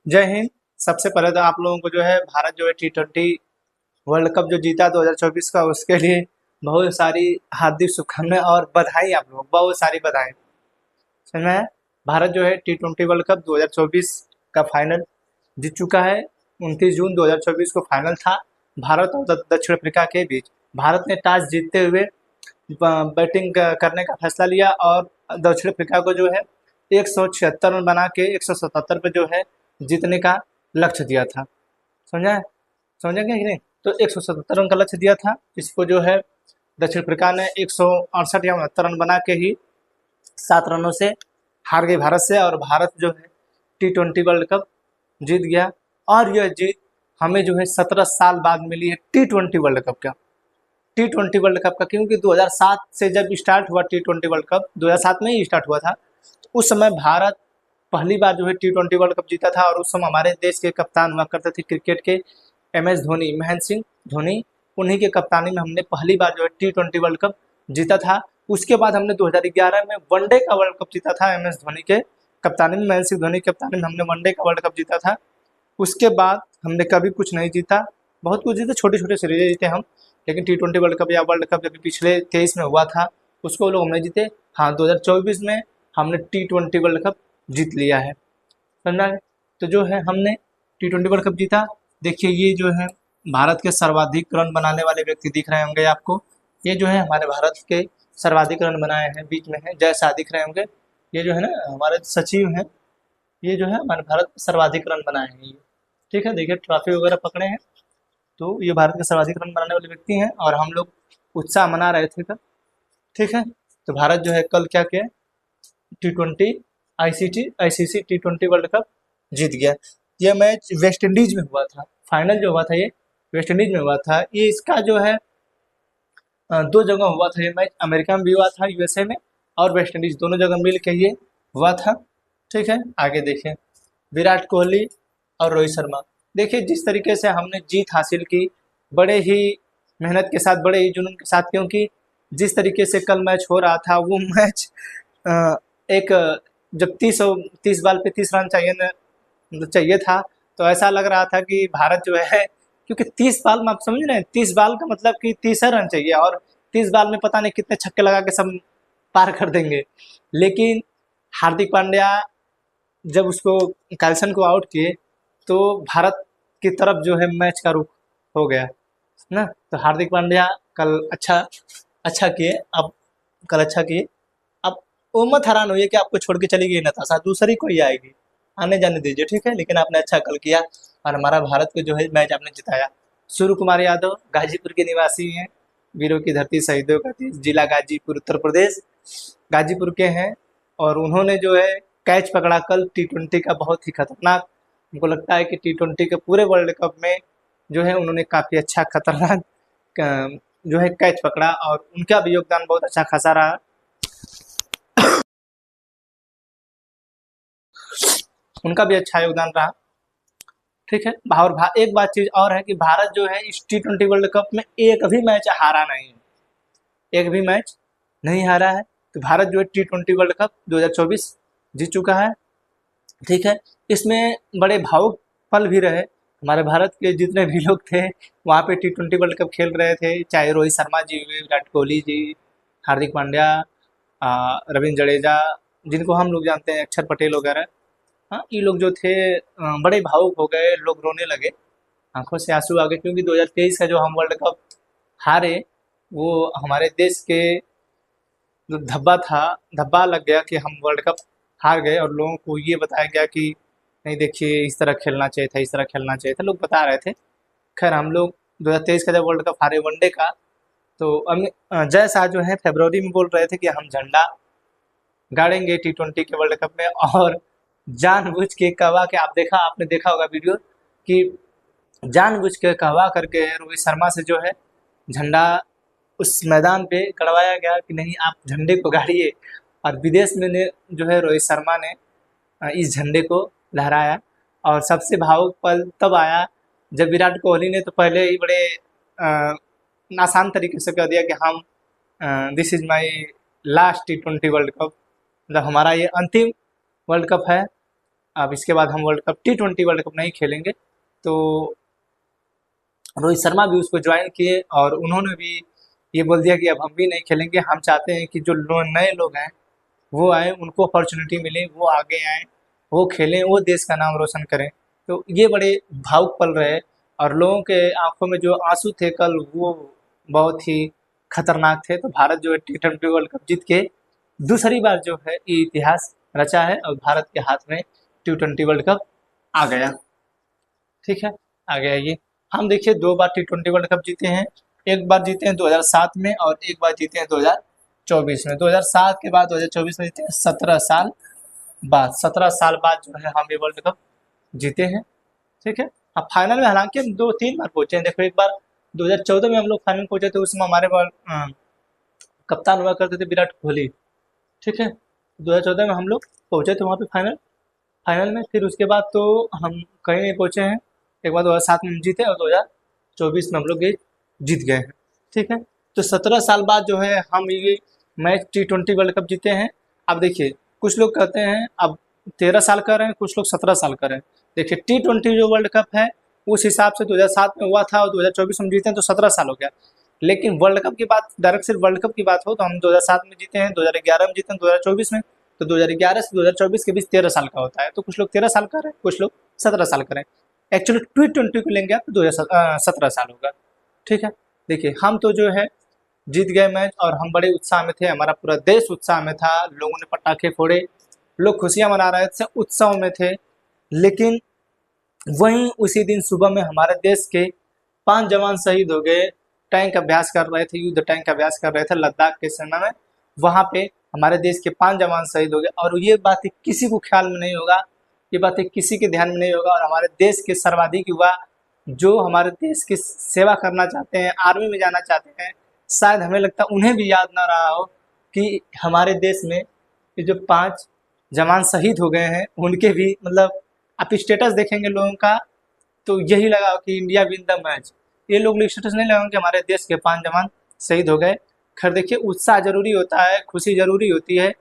जय हिंद। सबसे पहले तो आप लोगों को जो है भारत जो है T20 वर्ल्ड कप जो जीता 2024 का, उसके लिए बहुत सारी हार्दिक शुभकामनाएं और बधाई। आप लोगों को बहुत सारी बधाई। समझ में आया? भारत जो है T20 वर्ल्ड कप 2024 का फाइनल जीत चुका है। 29 जून 2024 को फाइनल था भारत और दक्षिण अफ्रीका के बीच। भारत ने टॉस जीतते हुए बैटिंग करने का फैसला लिया और दक्षिण अफ्रीका को जो है 176 रन बना के 177 पे जो है जीतने का लक्ष्य दिया था। समझा है? समझा क्या कि नहीं? तो 177 रन का लक्ष्य दिया था, इसको जो है दक्षिण अफ्रीका ने 168 या 69 रन बना के ही 7 रनों से हार गई भारत से, और भारत जो है T20 वर्ल्ड कप जीत गया। और यह जीत हमें जो है 17 साल बाद मिली है T20 वर्ल्ड कप का। T20 वर्ल्ड कप का, क्योंकि 2007 से जब स्टार्ट हुआ T20 वर्ल्ड कप, 2007 में ही स्टार्ट हुआ था। तो उस समय भारत पहली बार जो है T20 वर्ल्ड कप जीता था, और उस समय हमारे देश के कप्तान हुआ करते थे क्रिकेट के MS धोनी, महेंद्र सिंह धोनी। उन्हीं के कप्तानी में हमने पहली बार जो है T20 वर्ल्ड कप जीता था। उसके बाद हमने 2011 में वनडे का वर्ल्ड कप जीता था MS धोनी के कप्तानी में, महेंद्र सिंह धोनी के कप्तानी में हमने वनडे का वर्ल्ड कप जीता था। उसके बाद हमने कभी कुछ नहीं जीता। बहुत कुछ जीते, छोटे छोटे सीरीज जीते हम, लेकिन T20 वर्ल्ड कप या वर्ल्ड कप जब पिछले 23 में हुआ था उसको लोग हमने जीते। हाँ, 2024 में हमने T20 वर्ल्ड कप जीत लिया है। समझा? तो जो है हमने T20 वर्ल्ड कप जीता। देखिए, ये जो है भारत के सर्वाधिक रन बनाने वाले व्यक्ति दिख रहे होंगे आपको। ये जो है हमारे भारत के सर्वाधिक रन बनाए हैं, बीच में है जय शाह दिख रहे होंगे। ये जो है ना हमारे सचिव हैं, ये जो है हमारे भारत में सर्वाधिक रन बनाए हैं ये। ठीक है, देखिए ट्रॉफी वगैरह पकड़े हैं। तो ये भारत के सर्वाधिक रन बनाने वाले व्यक्ति हैं, और हम लोग उत्साह मना रहे थे कल। ठीक है, तो भारत जो है कल क्या किया, T20 ICC T20 world cup जीत गया। यह मैच वेस्ट इंडीज में हुआ था। फाइनल जो हुआ था ये वेस्ट इंडीज में हुआ था। ये इसका जो है दो जगह हुआ था ये मैच, अमेरिका में भी हुआ था, USA में, और वेस्ट इंडीज दोनों जगह मिल के ये हुआ था। ठीक है, आगे देखें विराट कोहली और रोहित शर्मा। देखिए जिस तरीके से हमने जीत हासिल की, बड़े ही मेहनत के साथ, बड़े ही जुनून के साथ, क्योंकि जिस तरीके से कल मैच हो रहा था वो मैच एक जब 30 बाल पे 30 रन चाहिए था, तो ऐसा लग रहा था कि भारत जो है, क्योंकि 30 बाल में आप समझ रहे हैं, 30 बाल का मतलब कि 30 रन चाहिए, और 30 बाल में पता नहीं कितने छक्के लगा के सब पार कर देंगे। लेकिन हार्दिक पांड्या जब उसको कार्लसन को आउट किए, तो भारत की तरफ जो है मैच का रुख हो गया ना। तो हार्दिक पांड्या कल अच्छा अच्छा किए। अब कल अच्छा किए। अब वो मत हैरान होइए कि आपको छोड़ के चली गई नताशा, दूसरी कोई आएगी, आने जाने दीजिए। ठीक है, लेकिन आपने अच्छा कल किया और हमारा भारत को जो है मैच आपने जिताया। सूर्य कुमार यादव गाजीपुर के निवासी हैं, वीरों की धरती शहीदों का देश, जिला गाजीपुर उत्तर प्रदेश, गाजीपुर के हैं। और उन्होंने जो है कैच पकड़ा कल T20 का, बहुत ही खतरनाक। हमको लगता है कि T20 के पूरे वर्ल्ड कप में जो है उन्होंने काफ़ी अच्छा खतरनाक जो है कैच पकड़ा, और उनका भी योगदान बहुत अच्छा खासा रहा। उनका भी अच्छा योगदान रहा। ठीक है, और एक बात चीज और है कि भारत जो है इस T20 वर्ल्ड कप में एक भी मैच हारा नहीं है, एक भी मैच नहीं हारा है। तो भारत जो है T20 वर्ल्ड कप 2024 जीत चुका है। ठीक है, इसमें बड़े भावुक पल भी रहे। हमारे भारत के जितने भी लोग थे वहाँ पे T20 वर्ल्ड कप खेल रहे थे, चाहे रोहित शर्मा जी हुए, विराट कोहली जी, हार्दिक पांड्या, रविंद्र जडेजा, जिनको हम लोग जानते हैं, अक्षर पटेल वगैरह। हाँ, ये लोग जो थे बड़े भावुक हो गए, लोग रोने लगे, आंखों से आंसू आ गए, क्योंकि 2023 का जो हम वर्ल्ड कप हारे, वो हमारे देश के जो धब्बा था, धब्बा लग गया कि हम वर्ल्ड कप हार गए, और लोगों को ये बताया गया कि नहीं देखिए इस तरह खेलना चाहिए था, इस तरह खेलना चाहिए था, लोग बता रहे थे। खैर हम लोग 2023 का जब वर्ल्ड कप हारे वनडे का, तो जय शाह जो है फरवरी में बोल रहे थे कि हम झंडा गाड़ेंगे T20 के वर्ल्ड कप में, और जानबूझ के कहवा के, आपने देखा होगा वीडियो, कि जानबूझ के कहवा करके रोहित शर्मा से जो है झंडा उस मैदान पे गड़वाया गया कि नहीं आप झंडे को गाड़िए। और विदेश में ने जो है रोहित शर्मा ने इस झंडे को लहराया। और सबसे भावुक पल तब आया जब विराट कोहली ने तो पहले ही बड़े आसान तरीके से कह दिया कि हम this is my last T20 world cup, मतलब हमारा ये अंतिम वर्ल्ड कप है। अब इसके बाद हम world cup T20 world cup नहीं खेलेंगे। तो रोहित शर्मा भी उसको ज्वाइन किए और उन्होंने भी ये बोल दिया कि अब हम भी नहीं खेलेंगे, हम चाहते हैं कि जो नए लोग हैं वो आए, उनको अपॉर्चुनिटी मिले, वो आगे आएँ, वो खेलें, वो देश का नाम रोशन करें। तो ये बड़े भावुक पल रहे और लोगों के आंखों में जो आंसू थे कल, वो बहुत ही खतरनाक थे। तो भारत जो है T20 वर्ल्ड कप जीत के दूसरी बार जो है ये इतिहास रचा है और भारत के हाथ में T20 वर्ल्ड कप आ गया। ठीक है, आ गया ये। हम देखिए 2 बार T20 वर्ल्ड कप जीते हैं, एक बार जीते हैं 2007 में और एक बार जीते हैं 2024 में। 2007 के बाद 2024 में जीते हैं, 17 साल बाद, 17 साल बाद जो है हम ये वर्ल्ड कप जीते हैं। ठीक है, अब फाइनल में हालांकि हम 2-3 बार पहुंचे हैं। देखो, एक बार 2014 में हम लोग फाइनल पहुंचे थे, उसमें हमारे कप्तान हुआ करते थे विराट कोहली। ठीक है, 2014 में हम लोग पहुंचे थे वहाँ पे फाइनल फाइनल में। फिर उसके बाद तो हम कहीं नहीं पहुंचे हैं। एक बार 2007 में हम जीते और 2024 में हम लोग ये जीत गए हैं। ठीक है, तो 17 साल बाद जो है हम ये मैच T20 वर्ल्ड कप जीते हैं। अब देखिए, कुछ लोग कहते हैं अब 13 साल कर रहे हैं, कुछ लोग 17 साल कर रहे हैं। देखिए, T20 जो वर्ल्ड कप है उस हिसाब से 2007 में हुआ था और 2024 में जीते हैं, तो 17 साल हो गया। लेकिन वर्ल्ड कप की बात, डायरेक्ट सिर्फ वर्ल्ड कप की बात हो तो हम 2007 में जीते हैं, 2011 में जीते हैं, 2024 में। तो 2011 से 2024 के बीच 13 साल का होता है। तो कुछ लोग 13 साल कर रहे हैं, कुछ लोग 17 साल कर रहे हैं। एक्चुअली T20 को लेंगे आप तो 17 साल होगा। ठीक है, देखिए हम तो जो है जीत गए मैच और हम बड़े उत्साह में थे, हमारा पूरा देश उत्साह में था, लोगों ने पटाखे फोड़े, लोग खुशियां मना रहे थे, उत्सव में थे। लेकिन वहीं उसी दिन सुबह में हमारे देश के 5 जवान शहीद हो गए। टैंक अभ्यास कर रहे थे, युद्ध टैंक अभ्यास कर रहे थे लद्दाख के समय में। वहाँ पे हमारे देश के 5 जवान शहीद हो गए और ये बातें किसी को ख्याल में नहीं होगा, ये बातें किसी के ध्यान में नहीं होगा। और हमारे देश के सर्वाधिक युवा जो हमारे देश की सेवा करना चाहते हैं, आर्मी में जाना चाहते हैं, शायद हमें लगता है उन्हें भी याद ना रहा हो कि हमारे देश में ये जो 5 जवान शहीद हो गए हैं, उनके भी मतलब आप स्टेटस देखेंगे लोगों का तो यही लगा कि इंडिया विन द मैच। ये लोग स्टेटस नहीं लगाएंगे कि हमारे देश के 5 जवान शहीद हो गए। खैर देखिए, उत्साह जरूरी होता है, खुशी जरूरी होती है,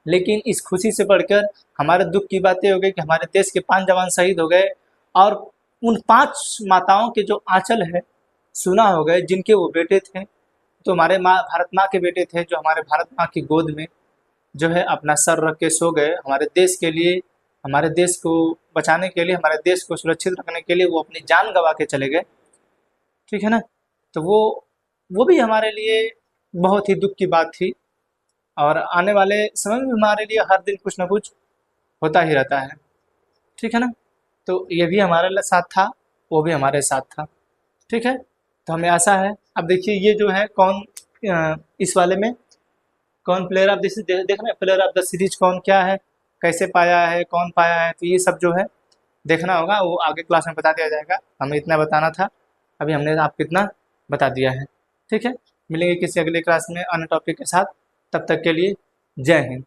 लेकिन इस खुशी से बढ़कर हमारे दुख की बातें हो गई कि हमारे देश के 5 जवान शहीद हो गए और उन 5 माताओं के जो आंचल है सुना हो गए, जिनके वो बेटे थे, तो हमारे माँ भारत माँ के बेटे थे, जो हमारे भारत माँ की गोद में जो है अपना सर रख के सो गए। हमारे देश के लिए, हमारे देश को बचाने के लिए, हमारे देश को सुरक्षित रखने के लिए वो अपनी जान गंवा के चले गए। ठीक है ना, तो वो भी हमारे लिए बहुत ही दुख की बात थी और आने वाले समय में हमारे लिए हर दिन कुछ ना कुछ होता ही रहता है। ठीक है ना, तो ये भी हमारे साथ था, वो भी हमारे साथ था। ठीक है, तो हमें आशा है। अब देखिए ये जो है कौन इस वाले में कौन प्लेयर ऑफ दिस देख रहे हैं, प्लेयर ऑफ द सीरीज कौन क्या है, कैसे पाया है, कौन पाया है, तो ये सब जो है देखना होगा, वो आगे क्लास में बता दिया जाएगा। हमें इतना बताना था, अभी हमने आपको इतना बता दिया है। ठीक है, मिलेंगे किसी अगले क्लास में अन्य टॉपिक के साथ, तब तक के लिए जय हिंद।